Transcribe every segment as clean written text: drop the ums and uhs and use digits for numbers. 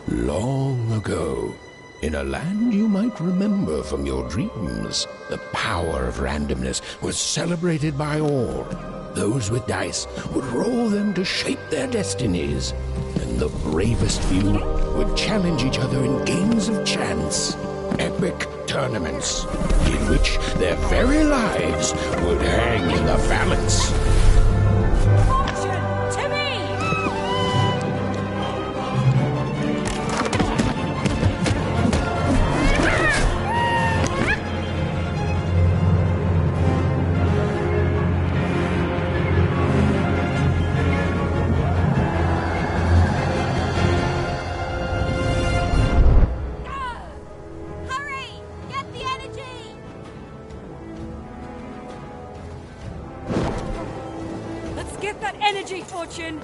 Long ago, in a land you might remember from your dreams, the power of randomness was celebrated by all. Those with dice would roll them to shape their destinies, and the bravest few would challenge each other in games of chance, epic tournaments, in which their very lives would hang in the balance. Get that energy, Fortune!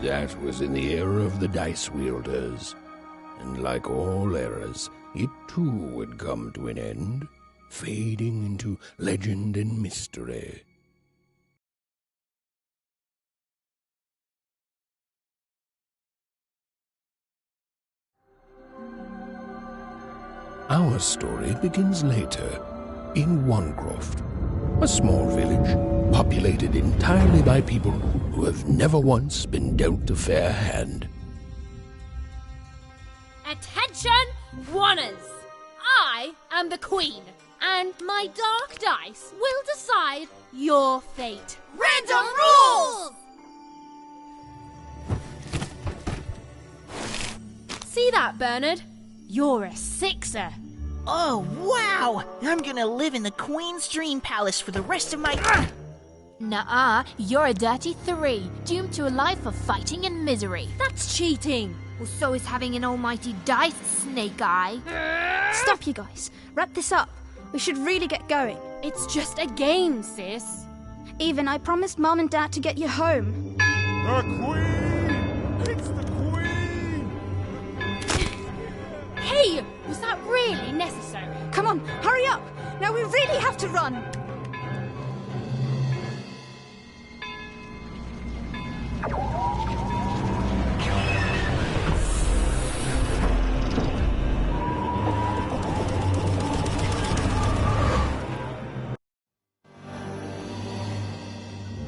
That was in the era of the dice wielders, and like all eras, it too would come to an end, fading into legend and mystery. Our story begins later, in Wanecroft, a small village populated entirely by people who have never once been dealt a fair hand. Attention, Wanners! I am the Queen, and my dark dice will decide your fate. Random rules! See that, Bernard? You're a sixer. Oh, wow! I'm gonna live in the Queen's Dream Palace for the rest of my... Nuh-uh, you're a dirty 3, doomed to a life of fighting and misery. That's cheating. Well, so is having an almighty dice, Snake Eye. Stop, you guys. Wrap this up. We should really get going. It's just a game, sis. Even I promised Mom and Dad to get you home. The Queen! It's the Queen! Hey, was that really necessary? Come on, hurry up! Now we really have to run!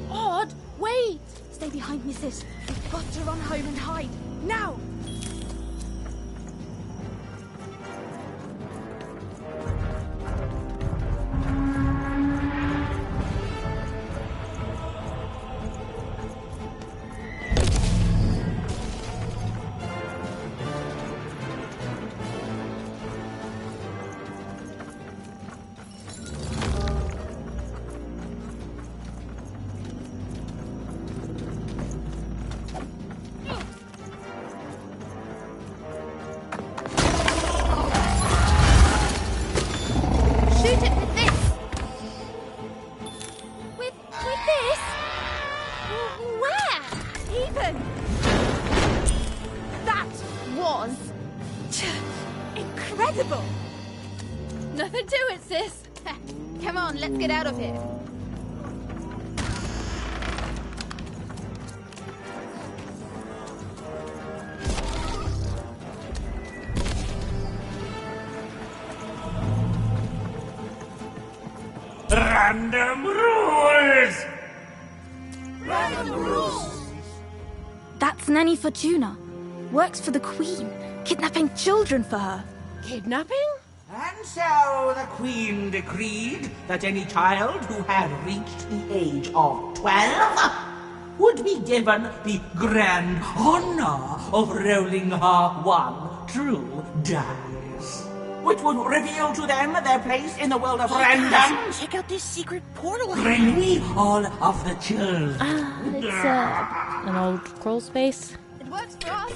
Odd, wait! Stay behind me, sis. We've got to run home and hide. Now! Incredible! Nothing to it, sis. Come on, let's get out of here. Random rules! Random rules! That's Nanny Fortuna. Works for the Queen, kidnapping children for her. Kidnapping? And so the Queen decreed that any child who had reached the age of 12 would be given the grand honor of rolling her one true dice, which would reveal to them their place in the world of random. Check out this secret portal. Bring me all of the children. It's an old crawl space. It works for us.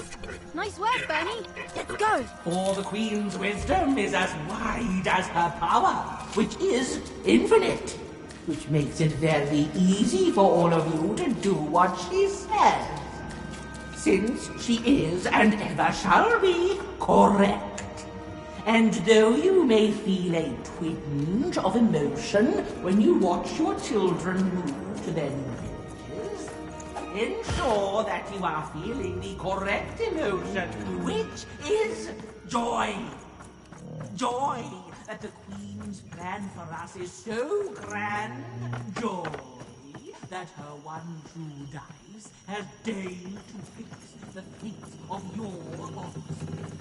Nice work, Bernie. Let's go. For the Queen's wisdom is as wide as her power, which is infinite, which makes it very easy for all of you to do what she says, since she is and ever shall be correct. And though you may feel a twinge of emotion when you watch your children move to their new villages, ensure that you are feeling the correct emotion, which is joy. Joy that the Queen's plan for us is so grand. Joy that her one true dice has deigned to fix the fate of your offspring.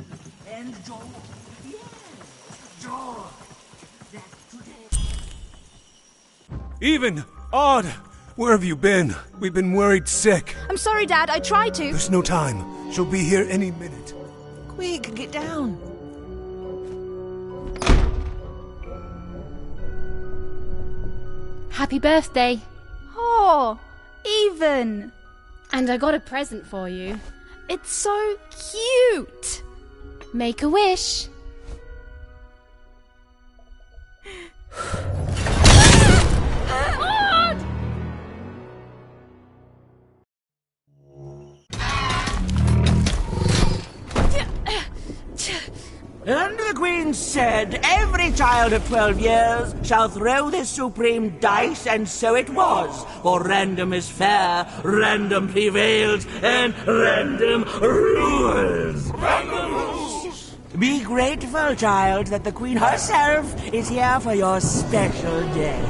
And joy, yes, joy that today... Even! Odd! Where have you been? We've been worried sick. I'm sorry, Dad. I tried to. There's no time. She'll be here any minute. Quick, get down. Happy birthday. Oh, Even. And I got a present for you. It's so cute. Make a wish. And the Queen said, every child of 12 years shall throw this supreme dice, and so it was. For random is fair, random prevails, and random rules. Random rules! Be grateful, child, that the Queen herself is here for your special day.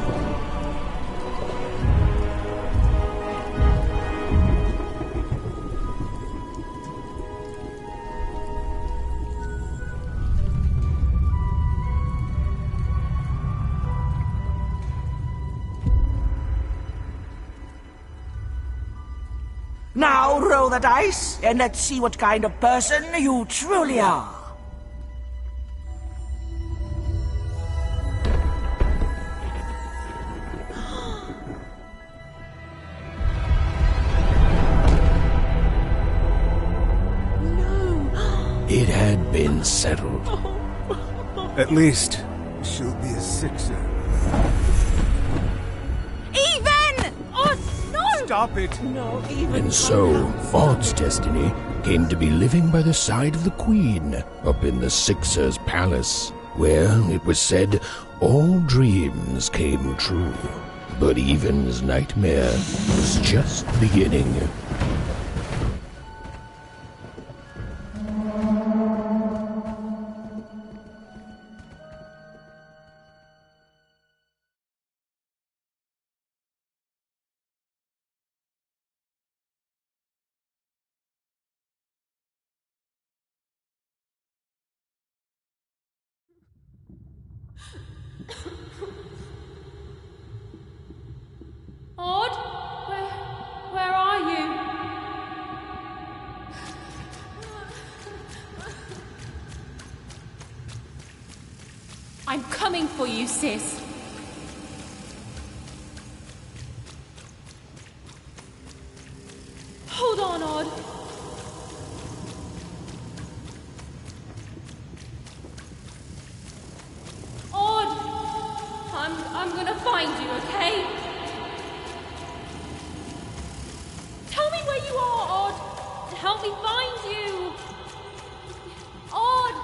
Now roll the dice, and let's see what kind of person you truly are. It had been settled. At least, she'll be a sixer. Even! Oh, no! Stop it! And so, Odd's destiny came to be living by the side of the Queen up in the Sixer's palace, where, it was said, all dreams came true. But Even's nightmare was just beginning. Odd? Where are you? I'm coming for you, sis. Hold on, Odd. Odd! I'm gonna find you, okay? Tell me where you are, Odd! Help me find you! Odd!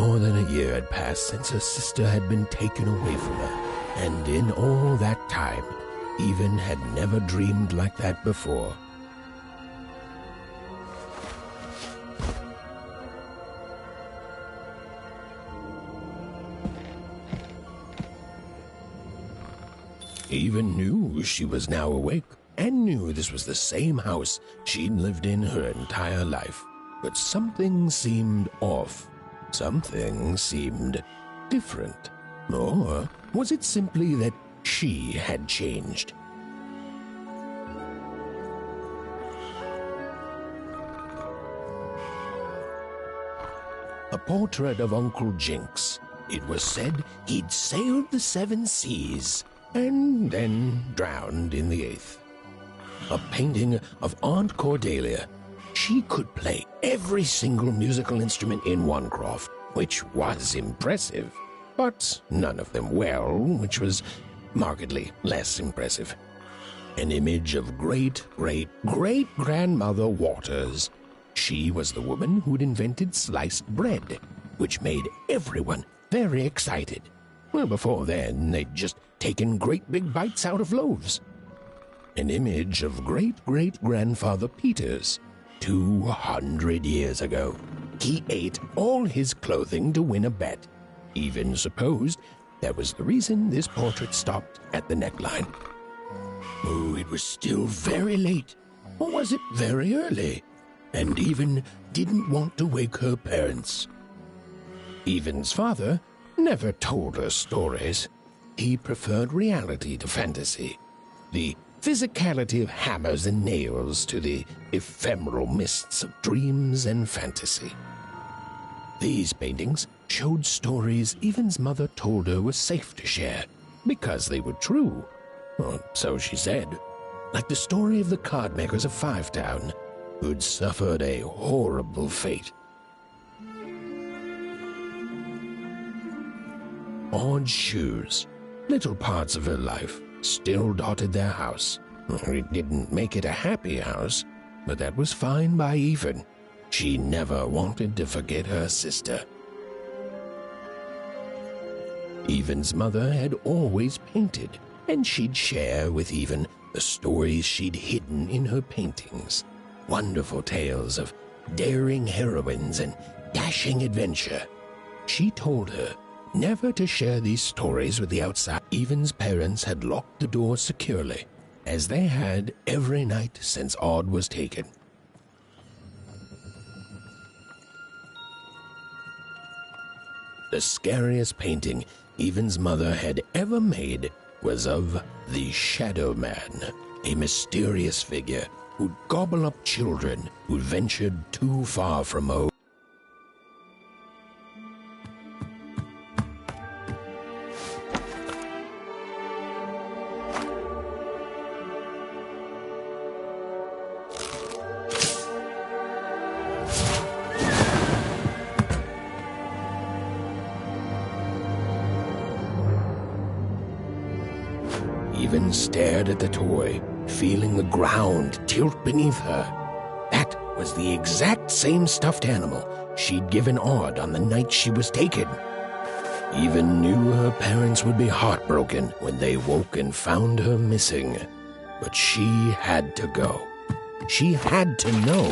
More than a year had passed since her sister had been taken away from her, and in all that time, Even had never dreamed like that before. Even knew she was now awake, and knew this was the same house she'd lived in her entire life. But something seemed off. Something seemed different. Or was it simply that she had changed? A portrait of Uncle Jinx. It was said he'd sailed the 7 seas and then drowned in the 8th. A painting of Aunt Cordelia. She could play every single musical instrument in Onecroft, which was impressive, but none of them well, which was markedly less impressive. An image of great-great-great-grandmother Waters. She was the woman who'd invented sliced bread, which made everyone very excited. Well, before then, they'd just taken great big bites out of loaves. An image of great-great-grandfather Peters. 200 years ago, he ate all his clothing to win a bet. Even supposed that was the reason this portrait stopped at the neckline. Oh, it was still very late, or was it very early? And Even didn't want to wake her parents. Even's father never told her stories. He preferred reality to fantasy. The physicality of hammers and nails to the ephemeral mists of dreams and fantasy. These paintings showed stories Even's mother told her were safe to share, because they were true. Or so she said. Like the story of the cardmakers of Fivetown, who'd suffered a horrible fate. Odd shoes, little parts of her life, still dotted their house. It didn't make it a happy house, but that was fine by Even. She never wanted to forget her sister. Even's mother had always painted, and she'd share with Even the stories she'd hidden in her paintings. Wonderful tales of daring heroines and dashing adventure. She told her never to share these stories with the outside. Even's parents had locked the door securely, as they had every night since Odd was taken. The scariest painting Even's mother had ever made was of the Shadow Man, a mysterious figure who'd gobble up children who'd ventured too far from home. Even stared at the toy, feeling the ground tilt beneath her. That was the exact same stuffed animal she'd given Odd on the night she was taken. Even knew her parents would be heartbroken when they woke and found her missing. But she had to go. She had to know.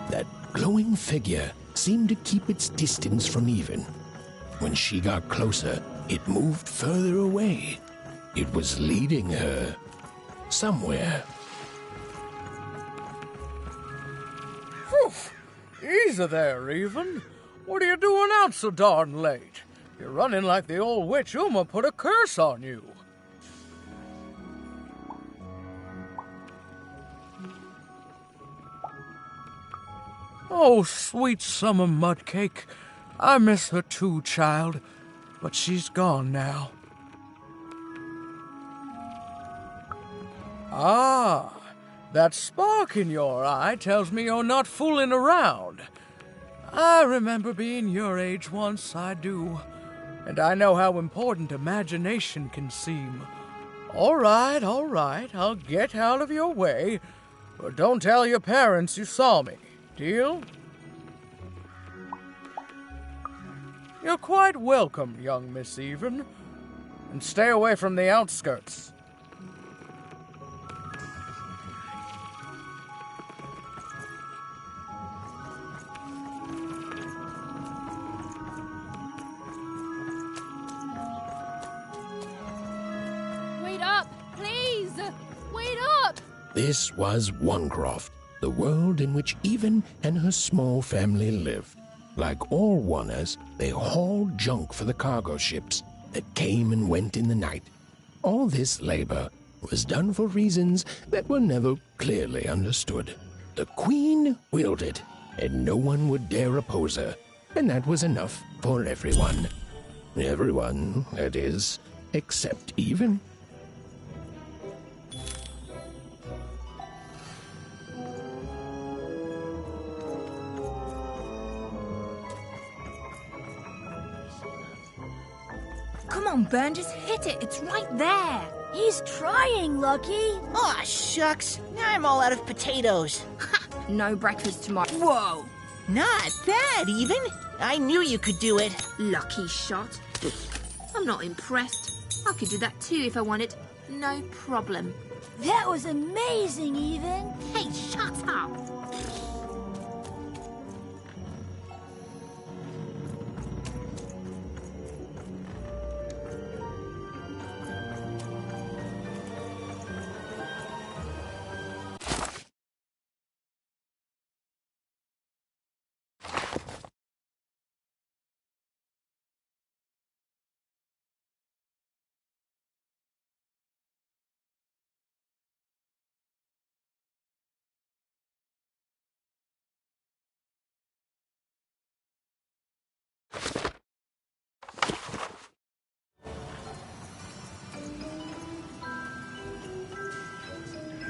That glowing figure seemed to keep its distance from Even. When she got closer, it moved further away. It was leading her somewhere. Phew! Easy there, Even. What are you doing out so darn late? You're running like the old witch Uma put a curse on you. Oh, sweet summer mudcake. I miss her too, child, but she's gone now. Ah, That spark in your eye tells me you're not fooling around. I remember being your age once, I do. And I know how important imagination can seem. All right, I'll get out of your way. But don't tell your parents you saw me. Deal? You're quite welcome, young Miss Even. And stay away from the outskirts. Wait up, please! Wait up! This was Onecroft, the world in which Even and her small family lived. Like all Oners, they hauled junk for the cargo ships that came and went in the night. All this labor was done for reasons that were never clearly understood. The Queen willed it, and no one would dare oppose her, and that was enough for everyone. Everyone, that is, except Even. Come on, Burn, just hit it. It's right there. He's trying, Lucky. Aw, shucks. Now I'm all out of potatoes. No breakfast tomorrow. Whoa. Not bad, Even. I knew you could do it. Lucky shot. I'm not impressed. I could do that too if I wanted. No problem. That was amazing, Even. Hey, shut up!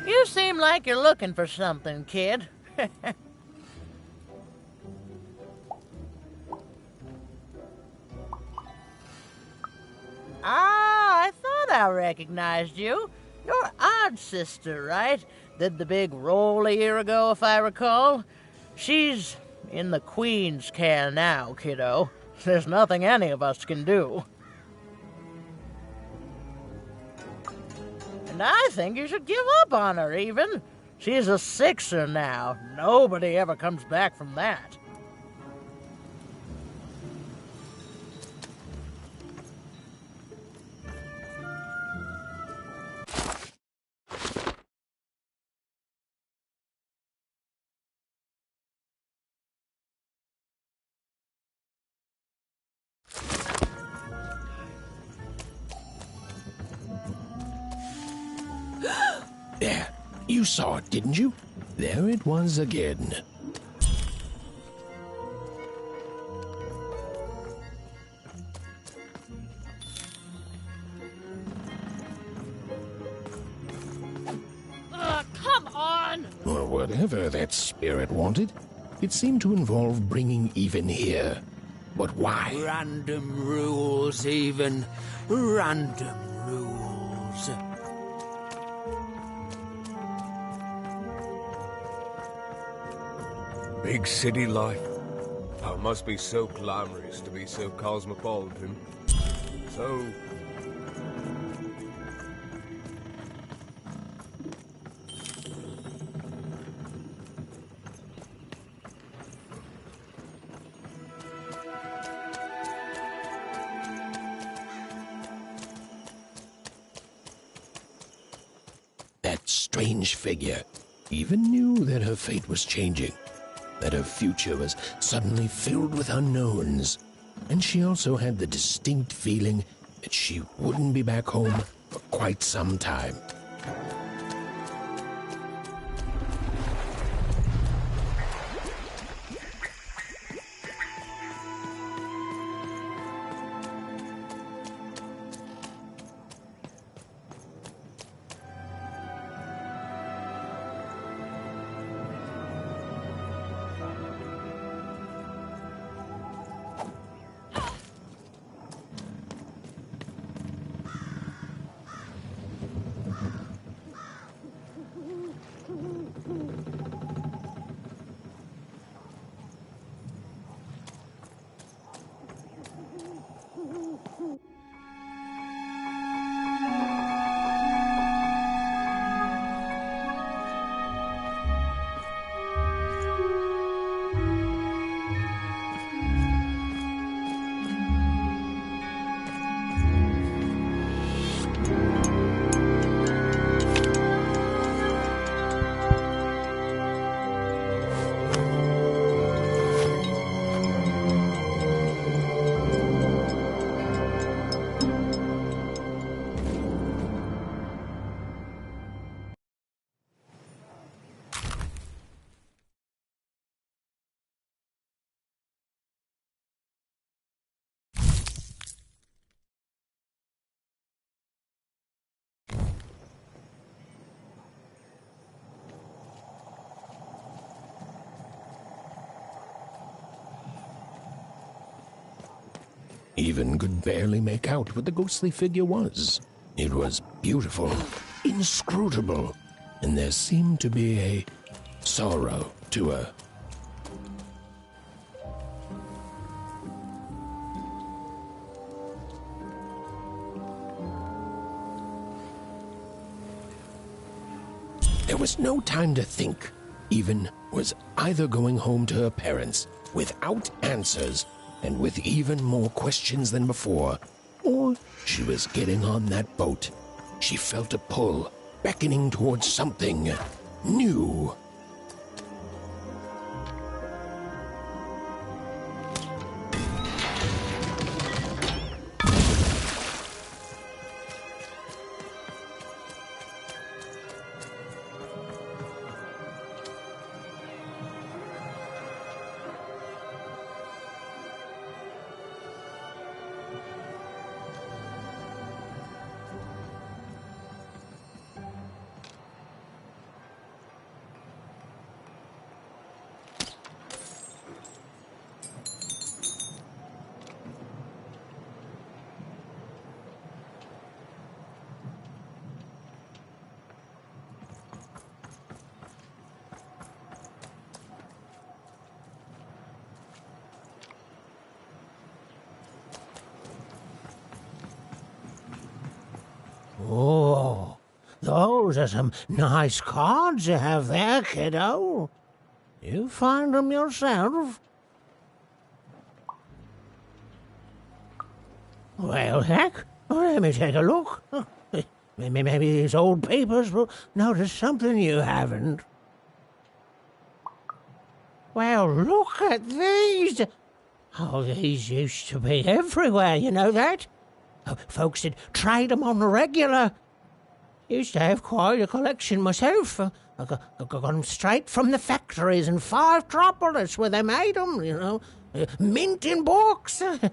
You seem like you're looking for something, kid. I thought I recognized you. You're Odd Sister, right? Did the big roll a year ago, if I recall. She's in the Queen's care now, kiddo. There's nothing any of us can do. And I think you should give up on her, Even. She's a sixer now. Nobody ever comes back from that. There, you saw it, didn't you? There it was again. Come on! Or whatever that spirit wanted. It seemed to involve bringing Even here. But why? Random rules, Even. Random rules. Big city life. Oh, it must be so glamorous to be so cosmopolitan. So... That strange figure even knew that her fate was changing, that her future was suddenly filled with unknowns, and she also had the distinct feeling that she wouldn't be back home for quite some time. even could barely make out what the ghostly figure was. It was beautiful, inscrutable, and there seemed to be a sorrow to her. There was no time to think. Even was either going home to her parents without answers and with even more questions than before, or she was getting on that boat. She felt a pull, beckoning towards something new. Oh, those are some nice cards you have there, kiddo. You find them yourself? Well, heck, let me take a look. Maybe these old papers will notice something you haven't. Well, look at these. Oh, these used to be everywhere, you know that? Folks would trade them on the regular. Used to have quite a collection myself. I got them straight from the factories in 5 Tropolis where they made them, you know. Mint in books. Of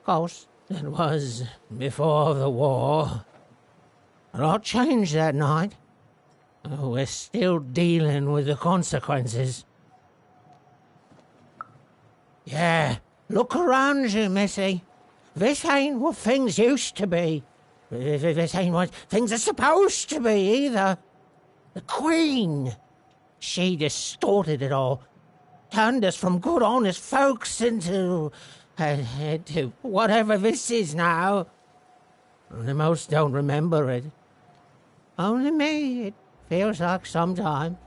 course, that was before the war. A lot changed that night. Oh, we're still dealing with the consequences. Yeah, look around you, Missy. This ain't what things used to be. This ain't what things are supposed to be, either. The Queen, she distorted it all. Turned us from good, honest folks into whatever this is now. The most don't remember it. Only me, it feels like sometime.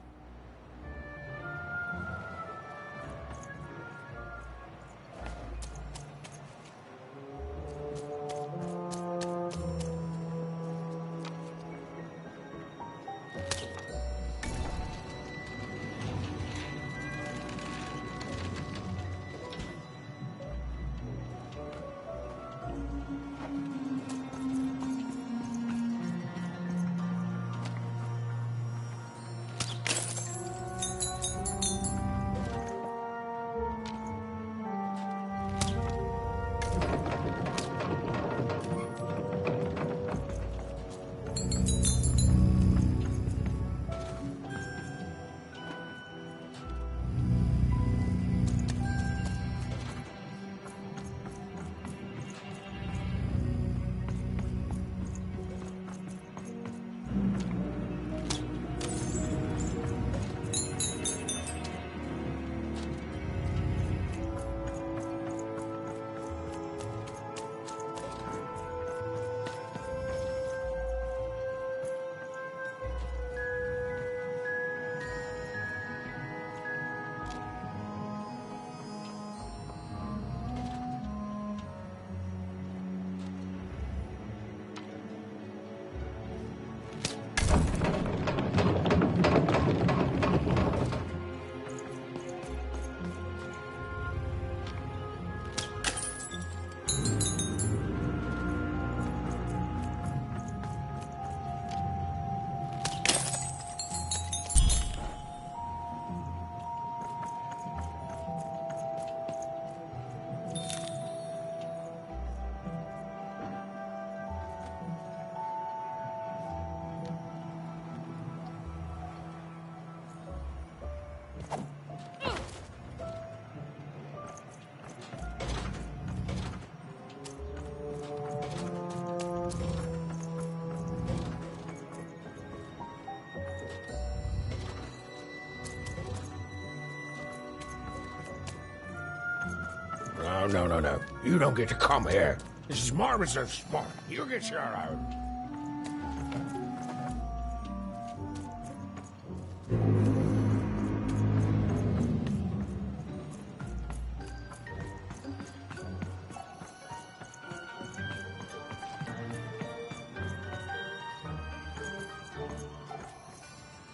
No. You don't get to come here. This is my reserved spot. You get your own.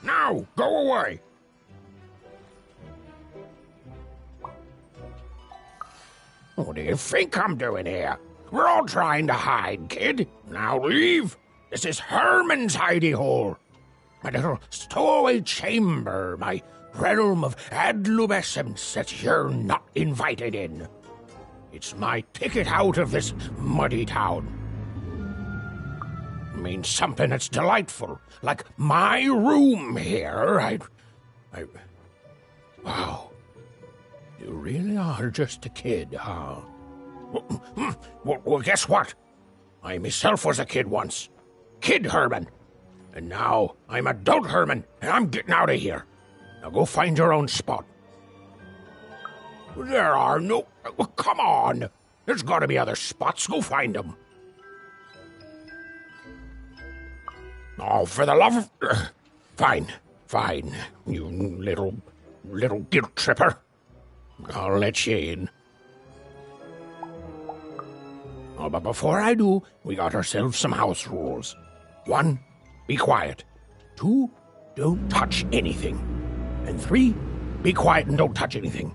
Now, go away. What do you think I'm doing here? We're all trying to hide, kid. Now leave. This is Herman's hidey hole. My little stowaway chamber, my realm of adolescence that you're not invited in. It's my ticket out of this muddy town. It means something that's delightful, like my room here. Wow. You really are just a kid, huh? Well, guess what? I myself was a kid once. Kid Herman. And now I'm adult Herman, and I'm getting out of here. Now go find your own spot. There are no... Come on. There's got to be other spots. Go find them. Oh, for the love of... Fine. You little guilt tripper. I'll let you in. Oh, but before I do, we got ourselves some house rules. 1, be quiet. 2, don't touch anything. And 3, be quiet and don't touch anything.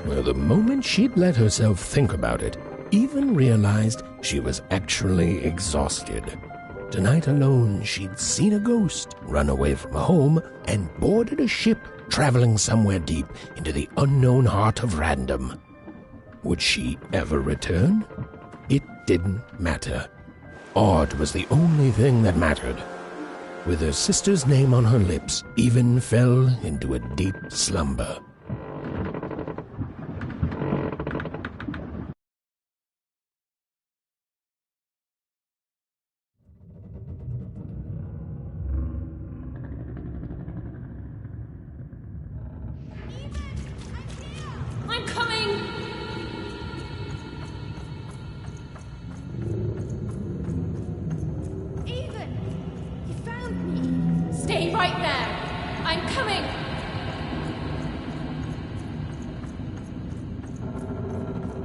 Well, the moment she'd let herself think about it, even realized she was actually exhausted. Tonight alone, she'd seen a ghost, run away from home, and boarded a ship traveling somewhere deep into the unknown heart of random. Would she ever return? It didn't matter. Odd was the only thing that mattered. With her sister's name on her lips, Even fell into a deep slumber. I'm coming! Even! You found me! Stay right there! I'm coming!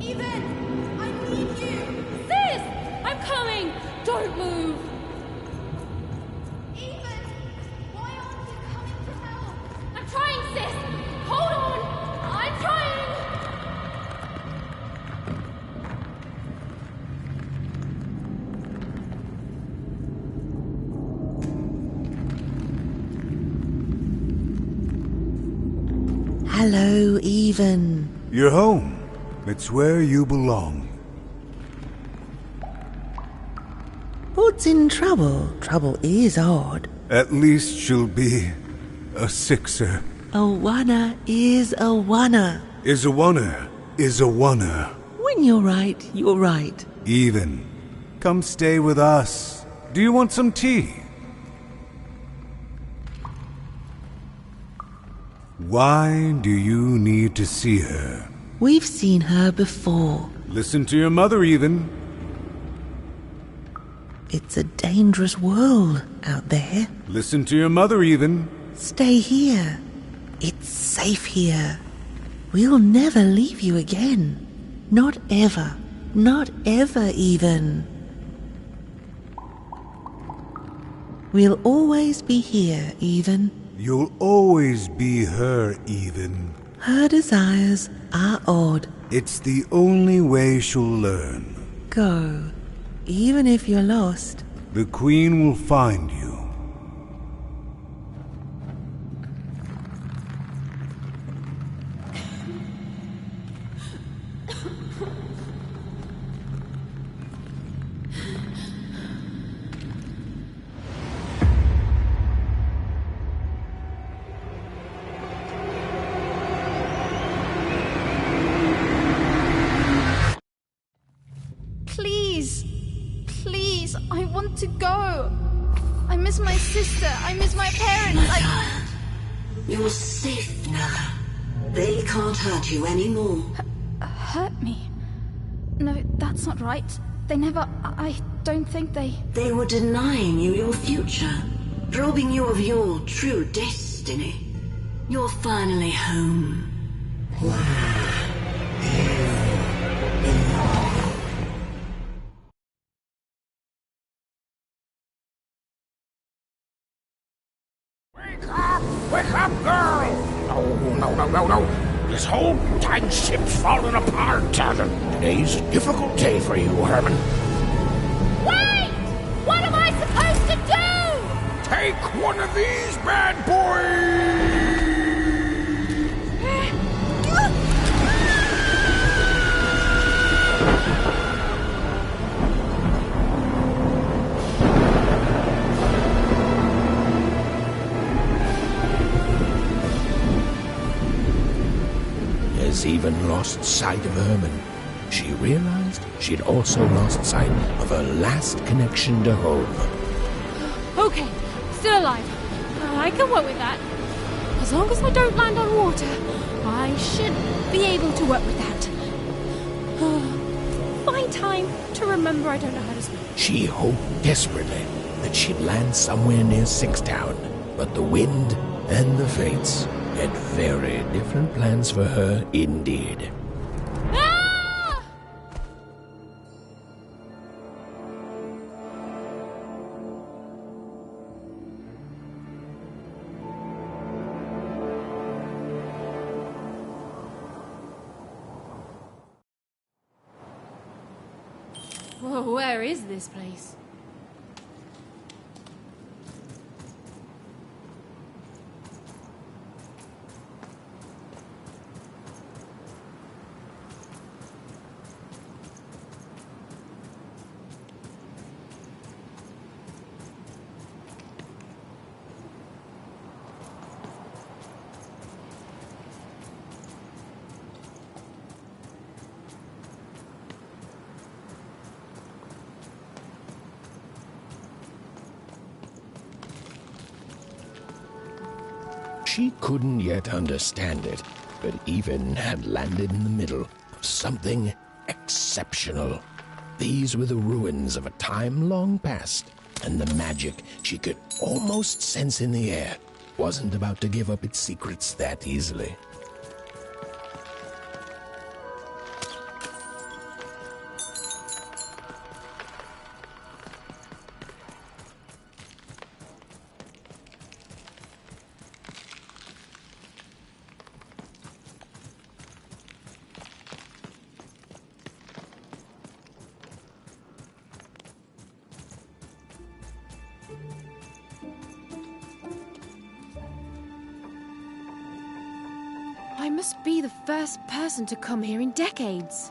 Even! I need you! Sis! I'm coming! Don't move! Even! Why aren't you coming to help? I'm trying, sis! Hold on! I'm trying! Hello, Even. You're home. It's where you belong. What's in trouble? Trouble is odd. At least she'll be a sixer. A wanna is a wanna. Is a wanna. Is a wanna. When you're right, you're right. Even. Come stay with us. Do you want some tea? Why do you need to see her? We've seen her before. Listen to your mother, Even. It's a dangerous world out there. Listen to your mother, Even. Stay here. It's safe here. We'll never leave you again. Not ever. Not ever, Even. We'll always be here, Even. You'll always be her, Even. Her desires are odd. It's the only way she'll learn. Go. Even if you're lost. The Queen will find you. I want to go. I miss my sister. I miss my parents. You're safe now. They can't hurt you anymore. Hurt me? No, that's not right. They never... I don't think they... They were denying you your future, robbing you of your true destiny. You're finally home. Wake up, girl! No. This whole time ship's falling apart. Today's a difficult day for you, Herman. Wait! What am I supposed to do? Take one of these bad boys! Has even lost sight of Herman. She realized she'd also lost sight of her last connection to home. Okay, still alive. I can work with that. As long as I don't land on water, I should be able to work with that. Find time to remember I don't know how to swim. She hoped desperately that she'd land somewhere near Sixtown, but the wind and the fates had very different plans for her indeed. Ah! Whoa, where is this place? She couldn't yet understand it, but even had landed in the middle of something exceptional. These were the ruins of a time long past, and the magic she could almost sense in the air wasn't about to give up its secrets that easily. I must be the first person to come here in decades.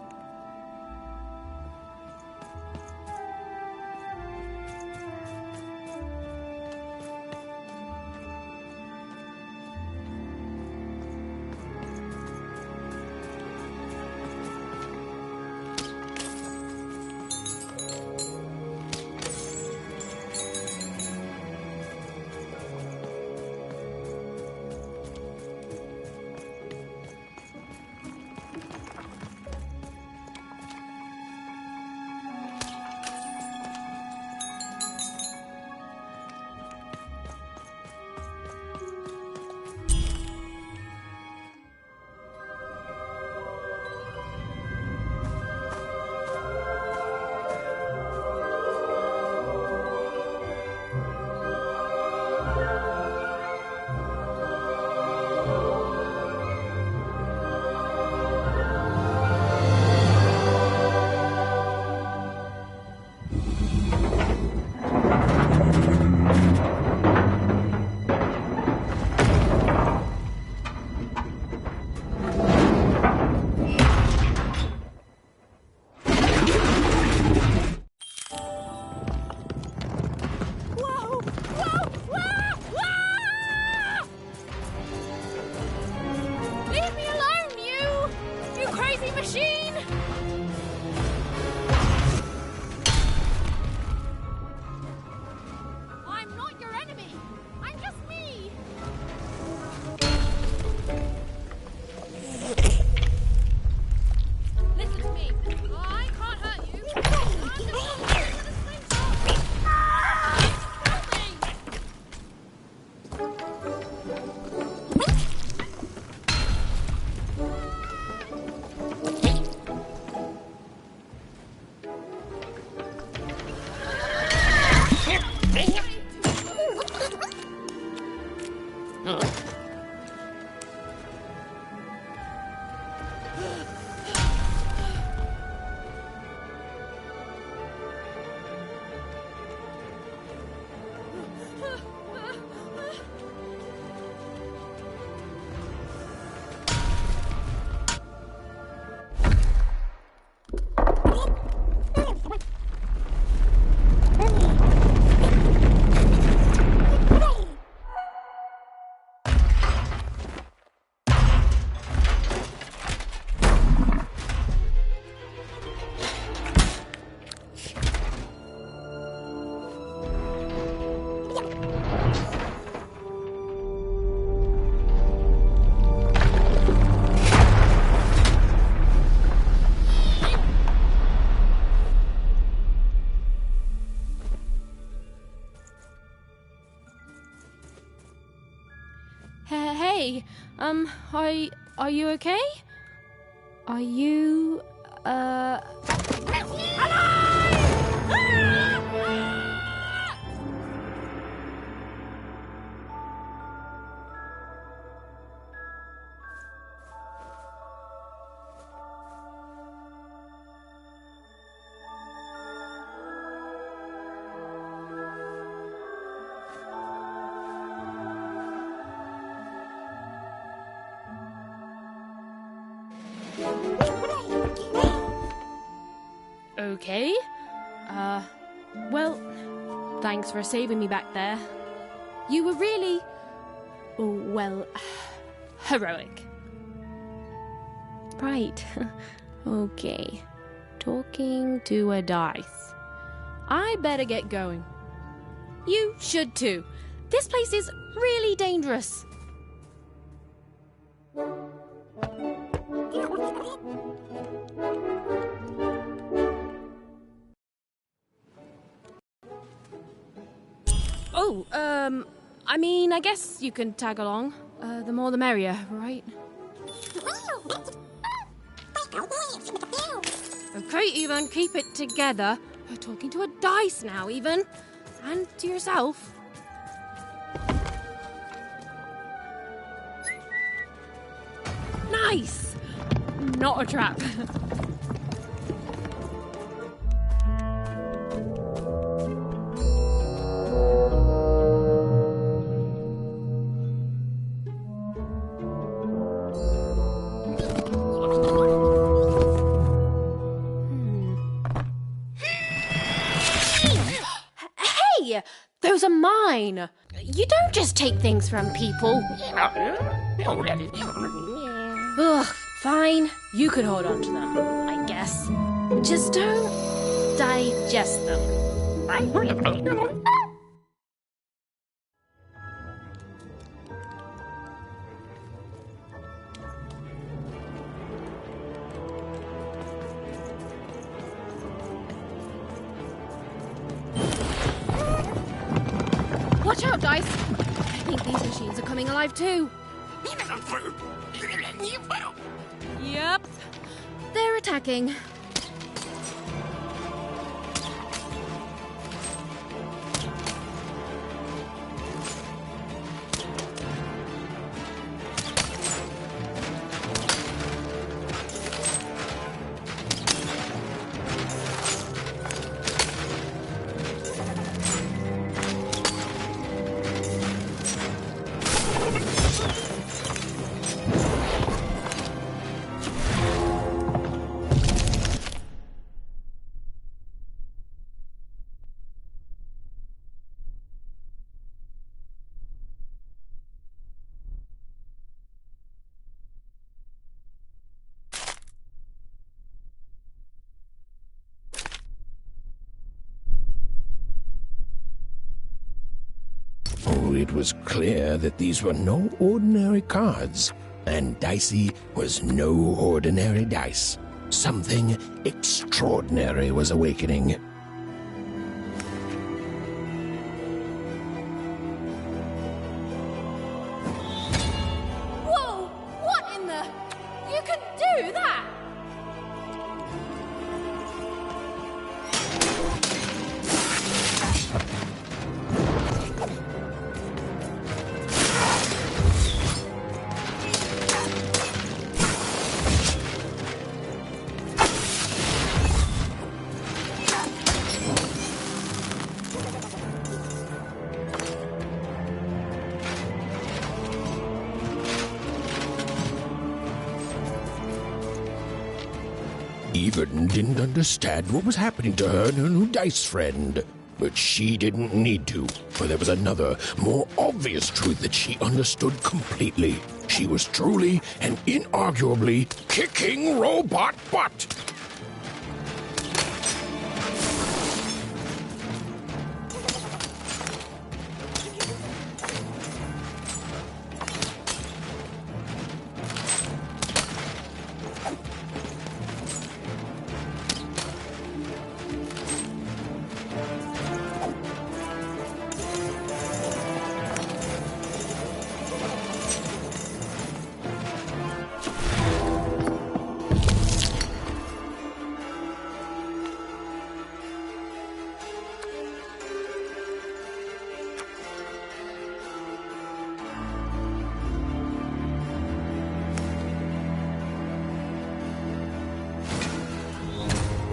Hey, are you okay? Are you, okay? Well, thanks for saving me back there. You were really, well, heroic. Right. Okay. Talking to a dice. I better get going. You should too. This place is really dangerous. Oh, I mean, I guess you can tag along. The more the merrier, right? Okay, Ethan, keep it together. You're talking to a dice now, Ethan. And to yourself. Nice! Not a trap. Hey! Those are mine! You don't just take things from people. Ugh, fine. You could hold on to them, I guess. Just don't digest them. Watch out, Dice! I think these machines are coming alive too. Yep. They're attacking. It was clear that these were no ordinary cards, and Dicey was no ordinary dice. Something extraordinary was awakening. Whoa! What in the... You can do that! Even didn't understand what was happening to her and her new dice friend. But she didn't need to, for there was another, more obvious truth that she understood completely. She was truly and inarguably kicking robot butt.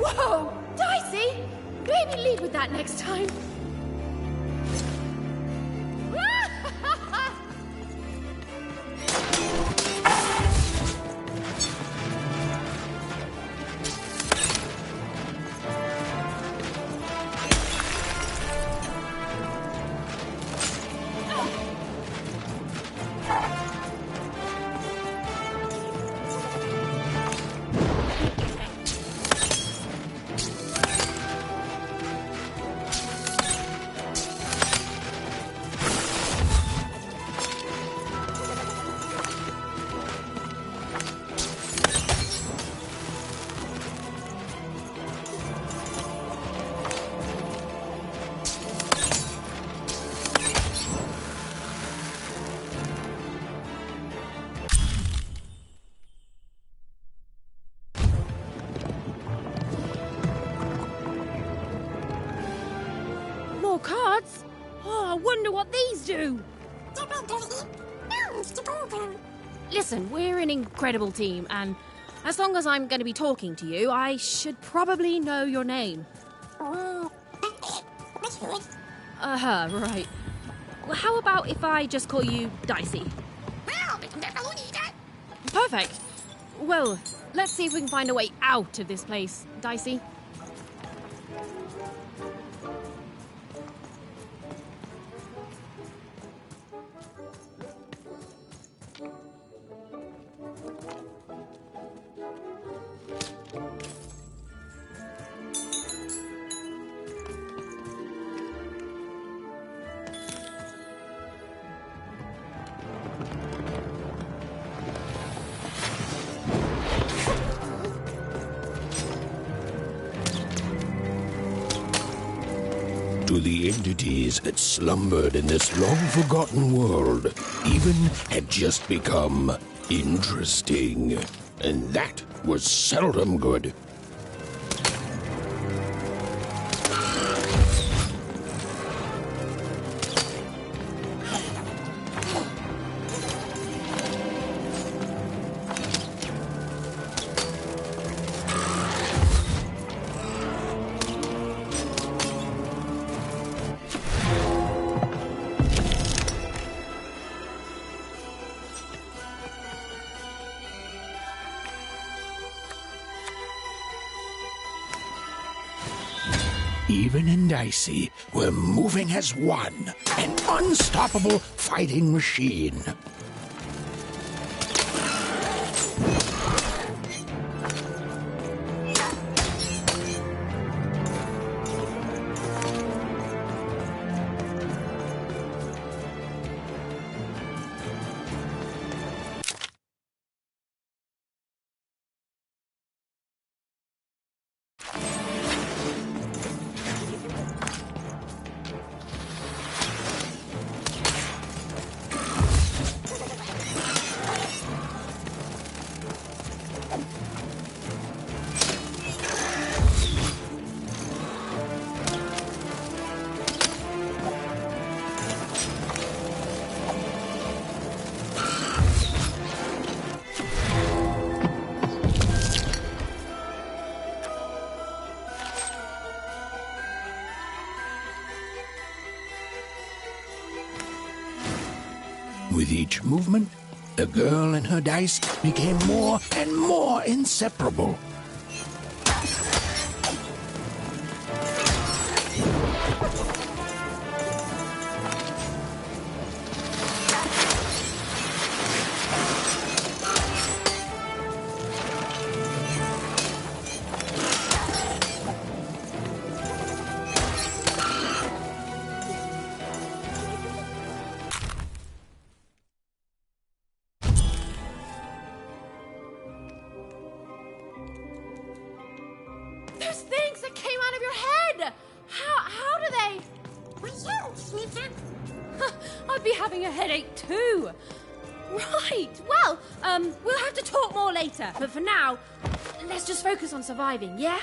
Whoa! Dicey! Maybe lead with that next time. Cards? Oh, I wonder what these do. Listen, we're an incredible team, and as long as I'm going to be talking to you, I should probably know your name. Right. Well, how about if I just call you Dicey? Perfect. Well, let's see if we can find a way out of this place, Dicey. To the entities that slumbered in this long-forgotten world, even had just become interesting. And that was seldom good. Even and Dicey were moving as one, an unstoppable fighting machine. With each movement, the girl and her dice became more and more inseparable. Those things that came out of your head! How do they... I'd be having a headache too. Right, well, we'll have to talk more later. But for now, let's just focus on surviving, yeah?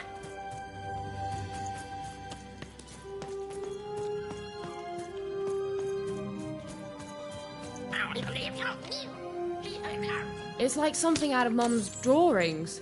It's like something out of Mum's drawings.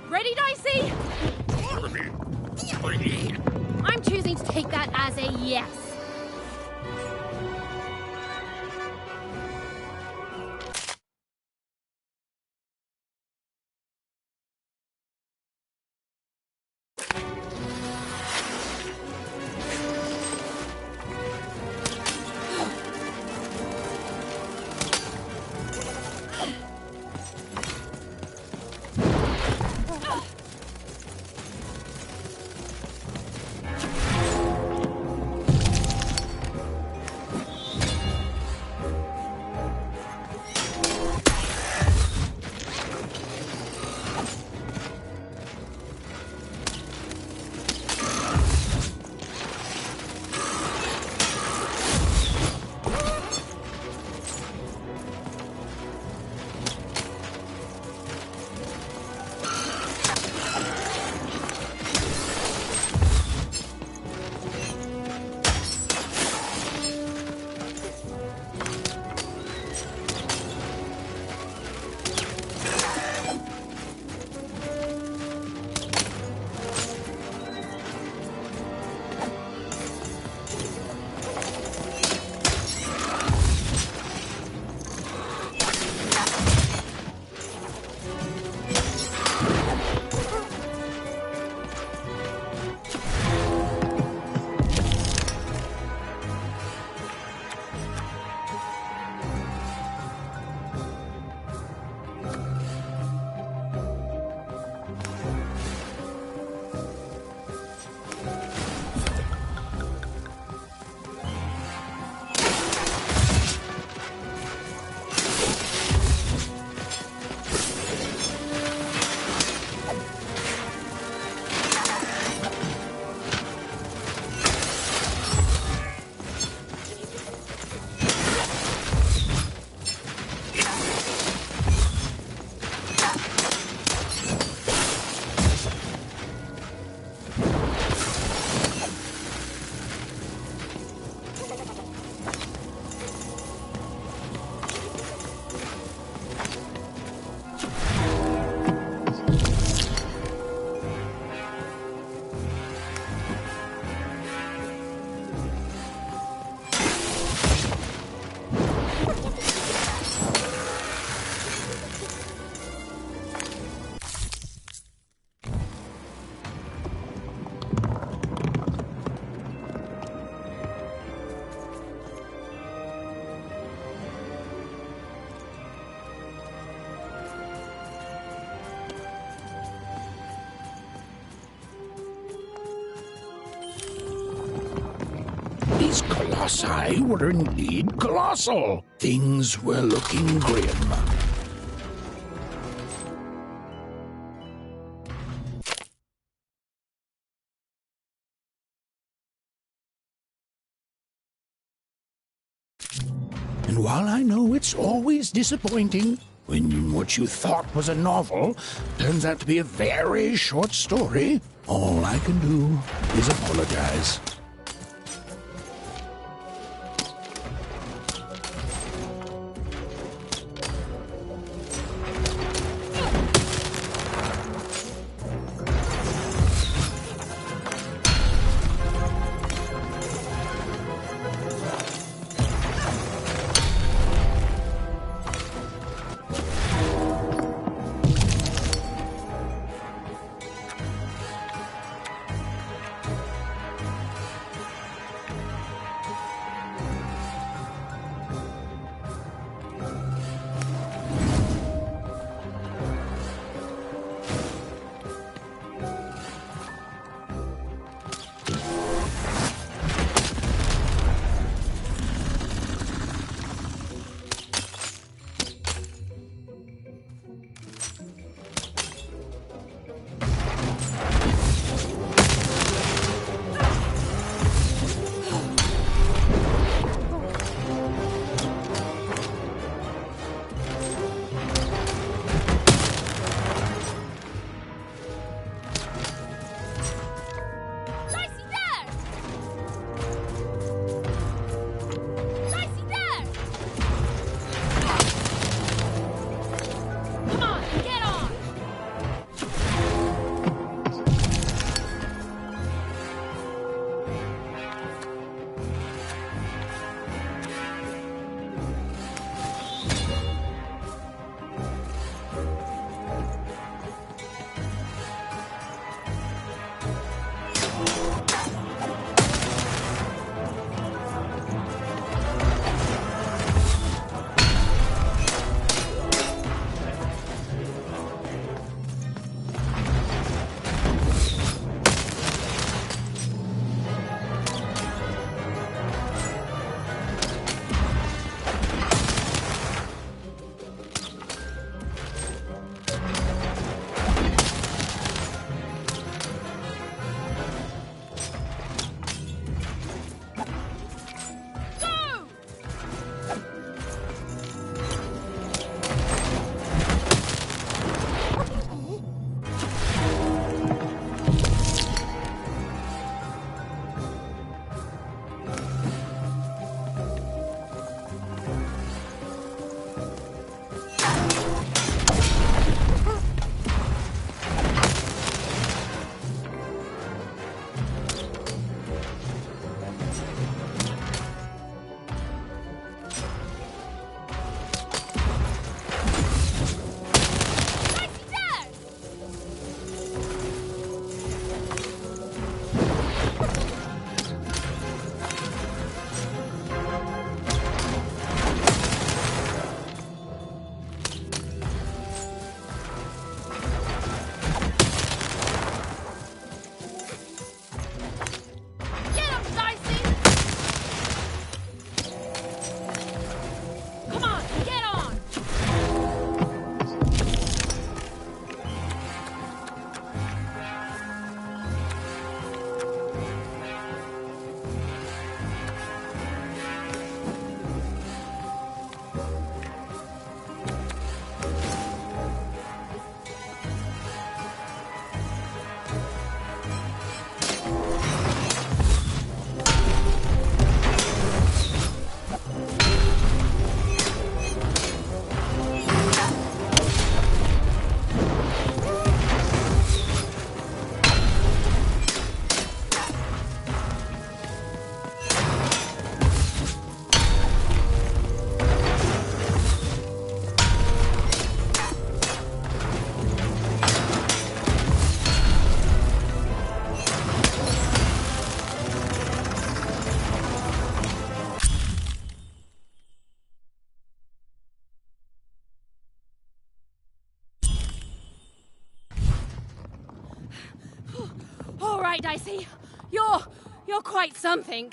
Ready, Dicey? I'm choosing to take that as a yes. These colossi were indeed colossal. Things were looking grim. And while I know it's always disappointing when what you thought was a novel turns out to be a very short story, all I can do is apologize. All right, Dicey. You're quite something.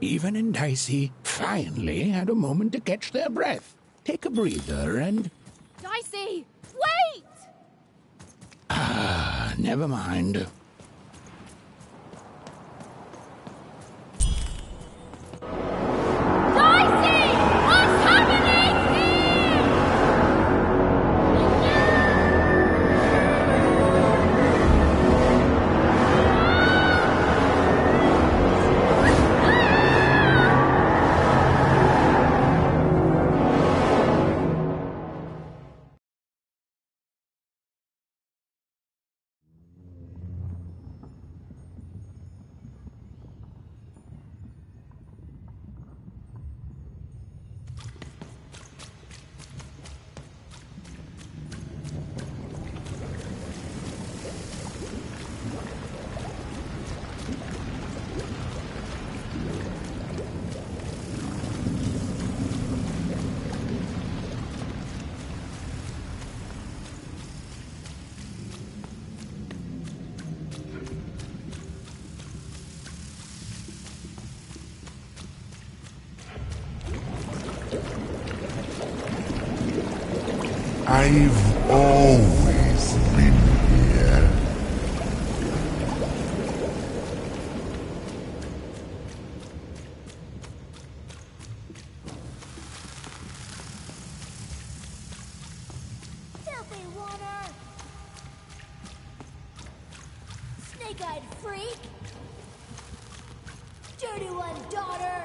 Even and Dicey finally had a moment to catch their breath, take a breather, and... Dicey! Wait! Ah, never mind. I've always been here. Filthy water! Snake-eyed freak! Dirty one, daughter!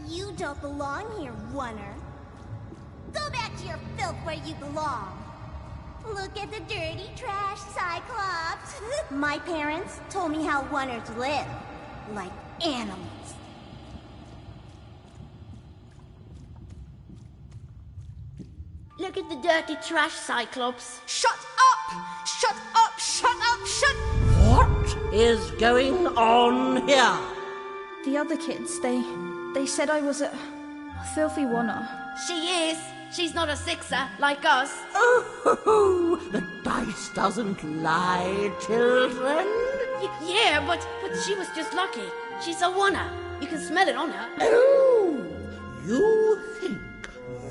You don't belong here, oneer. Go back to your filth where you belong. Look at the dirty trash, Cyclops. My parents told me how oneers live, like animals. Look at the dirty trash, Cyclops. Shut up! Shut up! Shut up! Shut... What is going on here? The other kids, they said I was a filthy oneer. She is. She's not a sixer, like us. Oh, the dice doesn't lie, children. Yeah, but she was just lucky. She's a oneer. You can smell it on her. Oh, you think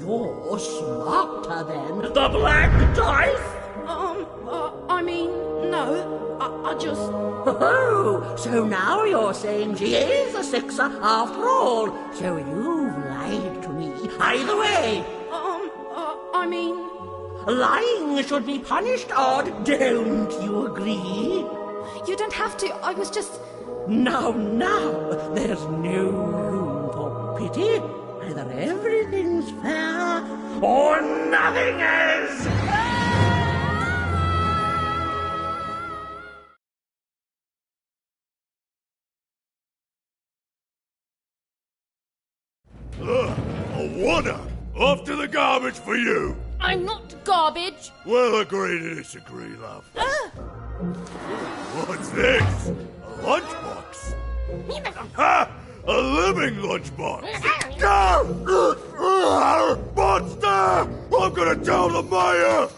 you're smarter than the black dice? I mean, no. I just... Oh, so now you're saying she is a sixer after all. So you've lied to me. Either way. I mean... Lying should be punished, Odd. Don't you agree? You don't have to. I was just... Now, there's no room for pity. Either everything's fair, or nothing is! A wonder! Off to the garbage for you! I'm not garbage. We'll agree to disagree, love. What's this? A lunchbox? Ha! A living lunchbox! Monster! I'm gonna tell the mayor!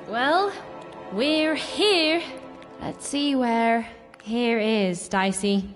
Well, we're here. Let's see where here is, Dicey.